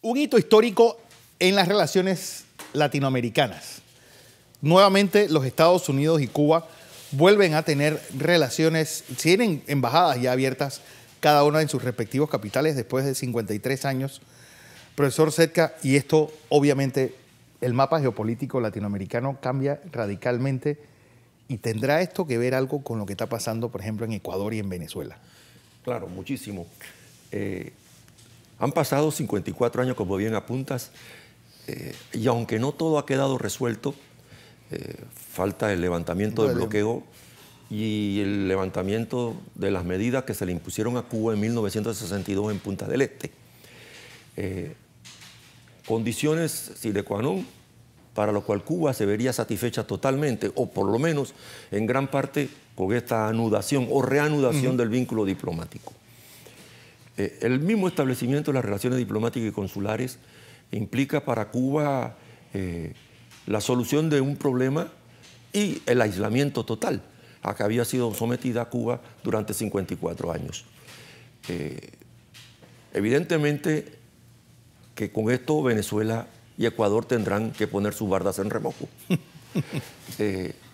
Un hito histórico en las relaciones latinoamericanas. Nuevamente los Estados Unidos y Cuba vuelven a tener relaciones, tienen embajadas ya abiertas, cada una en sus respectivos capitales después de 53 años. Profesor Zetka, y esto obviamente el mapa geopolítico latinoamericano cambia radicalmente y ¿tendrá esto que ver algo con lo que está pasando, por ejemplo, en Ecuador y en Venezuela? Claro, muchísimo. Han pasado 54 años, como bien apuntas, y aunque no todo ha quedado resuelto, falta el levantamiento del bloqueo y el levantamiento de las medidas que se le impusieron a Cuba en 1962 en Punta del Este. Condiciones sine qua non para lo cual Cuba se vería satisfecha totalmente, o por lo menos en gran parte con esta anudación o reanudación del vínculo diplomático. El mismo establecimiento de las relaciones diplomáticas y consulares implica para Cuba la solución de un problema y el aislamiento total a que había sido sometida Cuba durante 54 años. Evidentemente que con esto Venezuela y Ecuador tendrán que poner sus bardas en remojo.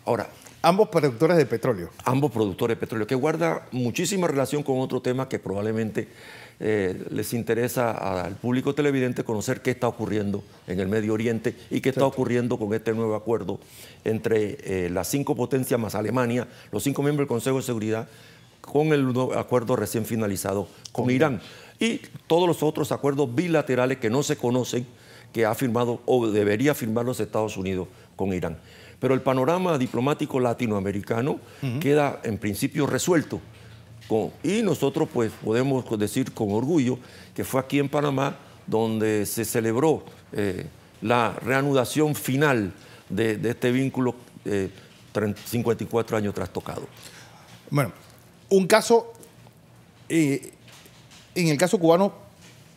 Ahora, ambos productores de petróleo. Ambos productores de petróleo, que guarda muchísima relación con otro tema que probablemente les interesa al público televidente conocer qué está ocurriendo en el Medio Oriente y qué está ocurriendo con este nuevo acuerdo entre las 5 potencias más Alemania, los 5 miembros del Consejo de Seguridad, con el acuerdo recién finalizado con Irán y todos los otros acuerdos bilaterales que no se conocen, que ha firmado o debería firmar los Estados Unidos con Irán. Pero el panorama diplomático latinoamericano queda en principio resuelto. Y nosotros pues podemos decir con orgullo que fue aquí en Panamá donde se celebró la reanudación final de este vínculo 54 años trastocado. Bueno, un caso, en el caso cubano,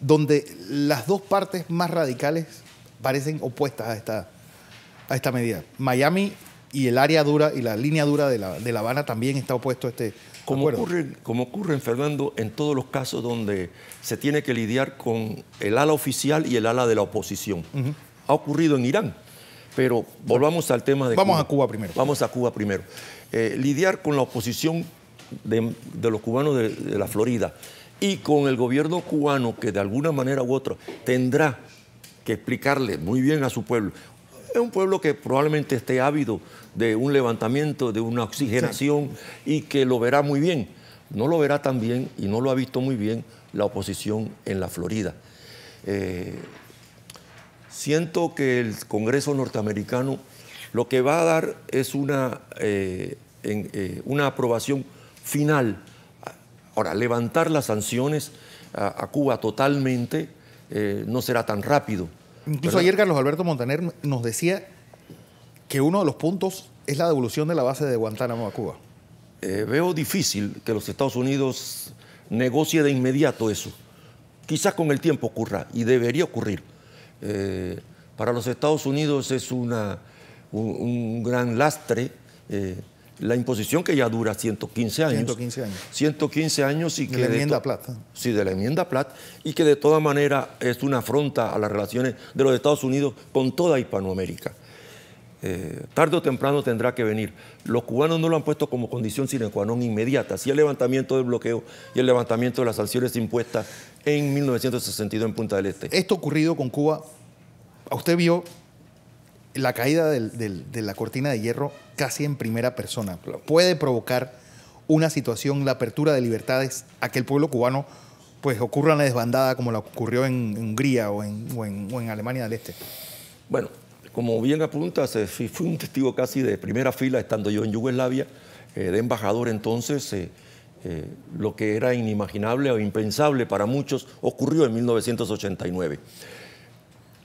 donde las dos partes más radicales parecen opuestas a esta medida. Miami y el área dura y la línea dura de La Habana también está opuesto a este acuerdo. Como ocurre, Fernando, en todos los casos donde se tiene que lidiar con el ala oficial y el ala de la oposición. Ha ocurrido en Irán, pero volvamos al tema de Vamos Cuba. a Cuba primero. Vamos a Cuba primero. Lidiar con la oposición de los cubanos de la Florida y con el gobierno cubano que de alguna manera u otra tendrá que explicarle muy bien a su pueblo. Es un pueblo que probablemente esté ávido de un levantamiento, de una oxigenación y que lo verá muy bien. No lo verá tan bien y no lo ha visto muy bien la oposición en la Florida. Siento que el Congreso norteamericano lo que va a dar es una aprobación final. Ahora, levantar las sanciones a Cuba totalmente no será tan rápido. Incluso ayer Carlos Alberto Montaner nos decía que uno de los puntos es la devolución de la base de Guantánamo a Cuba. Veo difícil que los Estados Unidos negocie de inmediato eso. Quizás con el tiempo ocurra y debería ocurrir. Para los Estados Unidos es un gran lastre la imposición que ya dura 115 años. 115 años. 115 años y que de la enmienda Platt. Sí, de la enmienda Platt, y que de todas maneras es una afronta a las relaciones de los Estados Unidos con toda Hispanoamérica. Tarde o temprano tendrá que venir. Los cubanos no lo han puesto como condición sine qua non inmediata. Sí, el levantamiento del bloqueo y el levantamiento de las sanciones impuestas en 1962 en Punta del Este. Esto ocurrido con Cuba, usted vio la caída de la cortina de hierro casi en primera persona. Puede provocar una situación, la apertura de libertades, a que el pueblo cubano pues ocurra una desbandada como la ocurrió en Hungría o en Alemania del Este. Bueno, como bien apuntas, fui un testigo casi de primera fila estando yo en Yugoslavia, de embajador entonces. Lo que era inimaginable o impensable para muchos ocurrió en 1989.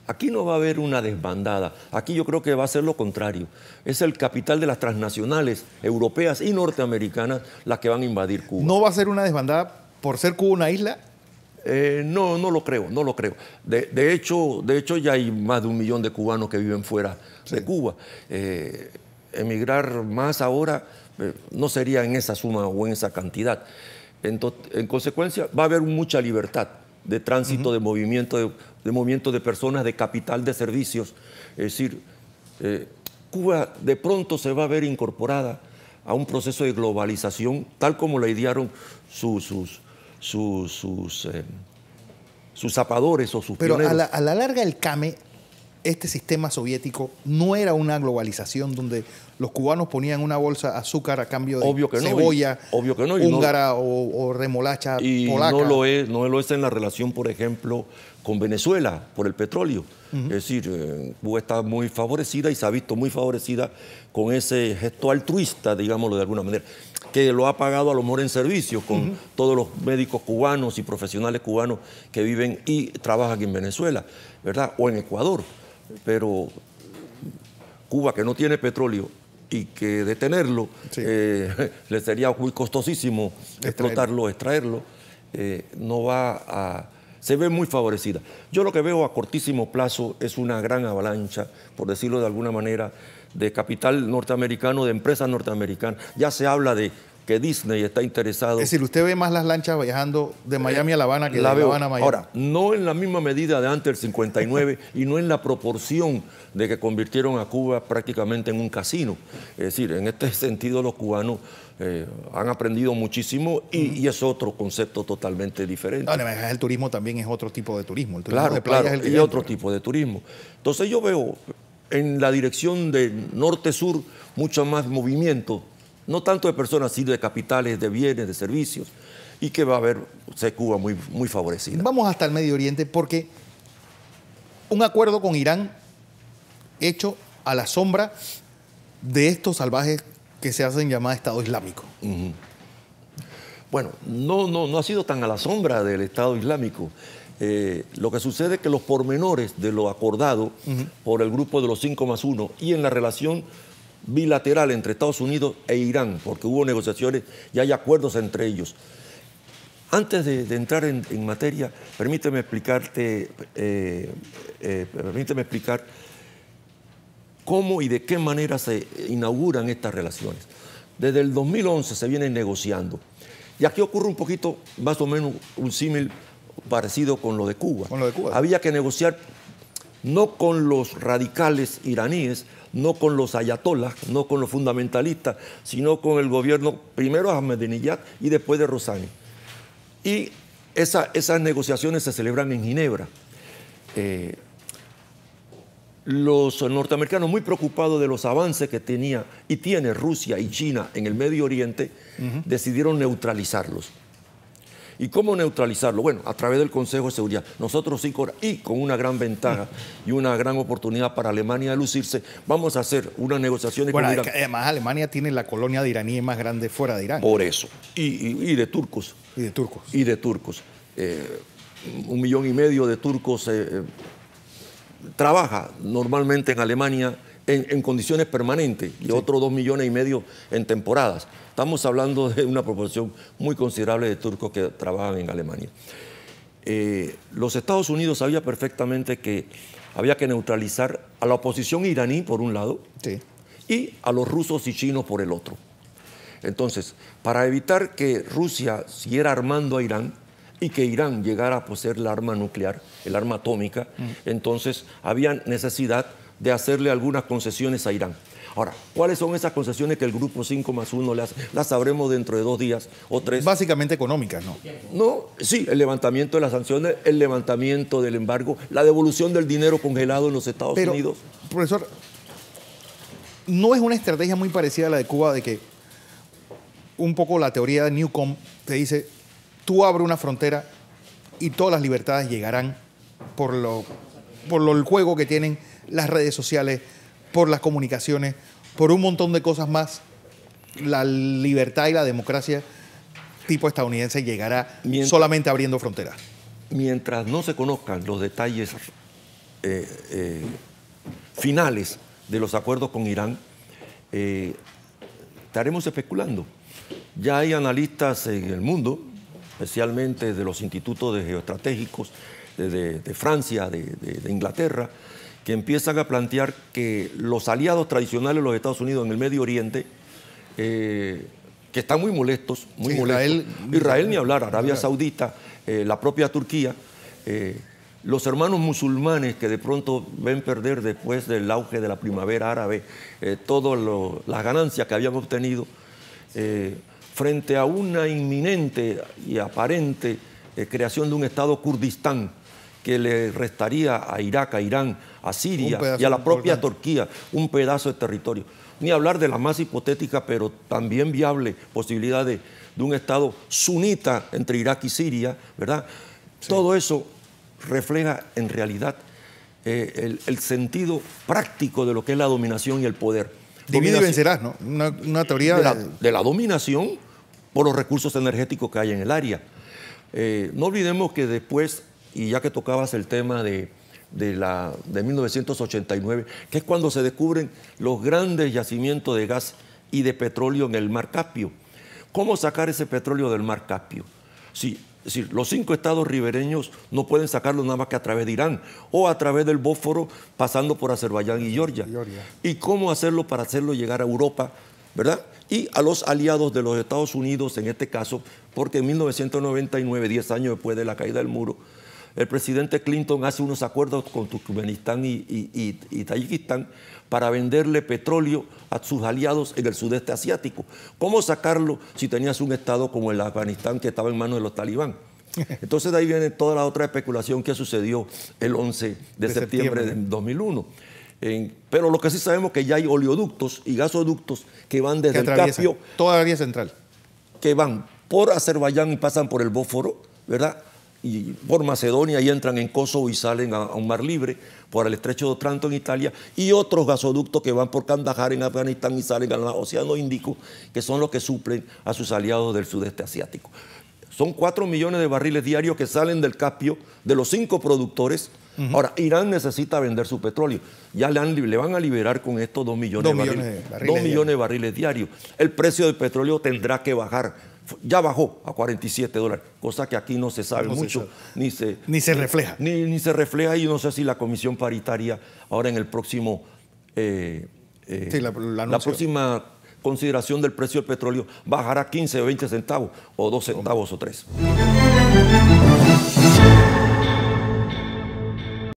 Aquí no va a haber una desbandada. Aquí yo creo que va a ser lo contrario. Es el capital de las transnacionales europeas y norteamericanas las que van a invadir Cuba. ¿No va a ser una desbandada por ser Cuba una isla? No lo creo, no lo creo. De hecho, ya hay más de 1 millón de cubanos que viven fuera de Cuba. Emigrar más ahora no sería en esa suma o en esa cantidad. En consecuencia, va a haber mucha libertad. de tránsito, de movimiento de personas, de capital, de servicios. Es decir, Cuba de pronto se va a ver incorporada a un proceso de globalización, tal como la idearon sus zapadores o sus Pero pioneros. a la larga el CAME, este sistema soviético, no era una globalización donde los cubanos ponían una bolsa de azúcar a cambio de Obvio que no, cebolla obvio que no, húngara o remolacha y polaca. no lo es en la relación, por ejemplo, con Venezuela por el petróleo. Es decir, Cuba está muy favorecida y se ha visto muy favorecida con ese gesto altruista, digámoslo de alguna manera, que lo ha pagado a lo mejor en servicio con todos los médicos cubanos y profesionales cubanos que viven y trabajan en Venezuela, ¿verdad? O en Ecuador. Pero Cuba, que no tiene petróleo y que detenerlo le sería muy costosísimo explotarlo, extraerlo, no va a... Se ve muy favorecida. Yo lo que veo a cortísimo plazo es una gran avalancha, por decirlo de alguna manera, de capital norteamericano, de empresas norteamericanas. Ya se habla de que Disney está interesado. Es decir, usted ve más las lanchas viajando de Miami a La Habana que de La Habana a Miami. Ahora, no en la misma medida de antes del 59 y no en la proporción de que convirtieron a Cuba prácticamente en un casino. Es decir, en este sentido los cubanos han aprendido muchísimo y es otro concepto totalmente diferente. No, el turismo también es otro tipo de turismo. El turismo Claro, de playa claro, es el que y otro tipo de turismo. Entonces yo veo en la dirección de norte-sur mucho más movimiento, no tanto de personas, sino de capitales, de bienes, de servicios, y que va a haber Cuba muy, muy favorecida. Vamos hasta el Medio Oriente porque un acuerdo con Irán hecho a la sombra de estos salvajes que se hacen llamar Estado Islámico. Bueno, no ha sido tan a la sombra del Estado Islámico. Lo que sucede es que los pormenores de lo acordado por el grupo de los 5+1 y en la relación bilateral entre Estados Unidos e Irán, porque hubo negociaciones y hay acuerdos entre ellos. Antes de entrar en materia, permíteme explicar cómo y de qué manera se inauguran estas relaciones. Desde el 2011 se vienen negociando. Y aquí ocurre un poquito, más o menos, un símil parecido con lo de Cuba. Con lo de Cuba. Había que negociar no con los radicales iraníes, no con los ayatolás, no con los fundamentalistas, sino con el gobierno, primero de Ahmadinejad y después de Rossani. Y esas negociaciones se celebran en Ginebra. Los norteamericanos, muy preocupados de los avances que tenía y tiene Rusia y China en el Medio Oriente, decidieron neutralizarlos. ¿Y cómo neutralizarlo? Bueno, a través del Consejo de Seguridad. Nosotros 5 horas, y con una gran ventaja y una gran oportunidad para Alemania de lucirse, vamos a hacer unas negociaciones con Irán. Además, Alemania tiene la colonia de iraníes más grande fuera de Irán. Por eso. Y de turcos. Y de turcos. Y de turcos. 1,5 millones de turcos trabaja normalmente en Alemania en condiciones permanentes y otros 2,5 millones en temporadas. Estamos hablando de una proporción muy considerable de turcos que trabajan en Alemania. Los Estados Unidos sabían perfectamente que había que neutralizar a la oposición iraní por un lado y a los rusos y chinos por el otro. Entonces, para evitar que Rusia siguiera armando a Irán y que Irán llegara a poseer la arma nuclear, el arma atómica, entonces había necesidad de hacerle algunas concesiones a Irán. Ahora, ¿cuáles son esas concesiones que el Grupo 5+1 le hace? Las sabremos dentro de 2 días o 3. Básicamente económicas, ¿no? No, sí, el levantamiento de las sanciones, el levantamiento del embargo, la devolución del dinero congelado en los Estados Unidos. Profesor, ¿no es una estrategia muy parecida a la de Cuba de que un poco la teoría de Newcomb te dice, tú abres una frontera y todas las libertades llegarán por el juego que tienen las redes sociales, por las comunicaciones, por un montón de cosas más? La libertad y la democracia tipo estadounidense llegará solamente abriendo fronteras. Mientras no se conozcan los detalles finales de los acuerdos con Irán, estaremos especulando. Ya hay analistas en el mundo, especialmente de los institutos de geoestratégicos de Francia, de Inglaterra, que empiezan a plantear que los aliados tradicionales de los Estados Unidos en el Medio Oriente, que están muy molestos, Israel ni hablar, Arabia Saudita, la propia Turquía, los hermanos musulmanes que de pronto ven perder después del auge de la primavera árabe todas las ganancias que habían obtenido frente a una inminente y aparente creación de un Estado Kurdistán que le restaría a Irak, a Irán, a Siria y a la propia Turquía un pedazo de territorio. Ni hablar de la más hipotética, pero también viable posibilidad de un Estado sunita entre Irak y Siria, ¿verdad? Sí. Todo eso refleja en realidad el sentido práctico de lo que es la dominación y el poder. Divide y vencerás, ¿no? Una teoría de la dominación por los recursos energéticos que hay en el área. No olvidemos que después, y ya que tocabas el tema de 1989, que es cuando se descubren los grandes yacimientos de gas y de petróleo en el Mar Caspio. ¿Cómo sacar ese petróleo del Mar Caspio? Es decir, los 5 estados ribereños no pueden sacarlo nada más que a través de Irán o a través del Bósforo pasando por Azerbaiyán y Georgia. ¿Y cómo hacerlo para hacerlo llegar a Europa, ¿verdad? Y a los aliados de los Estados Unidos en este caso, porque en 1999, 10 años después de la caída del muro, el presidente Clinton hace unos acuerdos con Turkmenistán y Tayikistán para venderle petróleo a sus aliados en el sudeste asiático. ¿Cómo sacarlo si tenías un estado como el Afganistán que estaba en manos de los talibán? Entonces de ahí viene toda la otra especulación que sucedió el 11 de septiembre de 2001. Pero lo que sí sabemos es que ya hay oleoductos y gasoductos que van desde el Caspio. Toda la vía central. Que van por Azerbaiyán y pasan por el Bósforo, ¿verdad? Y por Macedonia y entran en Kosovo y salen a un mar libre, por el estrecho de Otranto en Italia, y otros gasoductos que van por Kandahar en Afganistán y salen al Océano Índico, que son los que suplen a sus aliados del sudeste asiático. Son 4 millones de barriles diarios que salen del Caspio, de los 5 productores. Ahora, Irán necesita vender su petróleo. Ya le van a liberar con esto 2 millones de barriles diarios. El precio del petróleo tendrá que bajar. Ya bajó a $47, cosa que aquí no se sabe mucho, ni se refleja. Ni se refleja, y no sé si la Comisión Paritaria ahora en el próximo, la próxima consideración del precio del petróleo bajará 15 o 20 centavos, o 2 centavos o 3.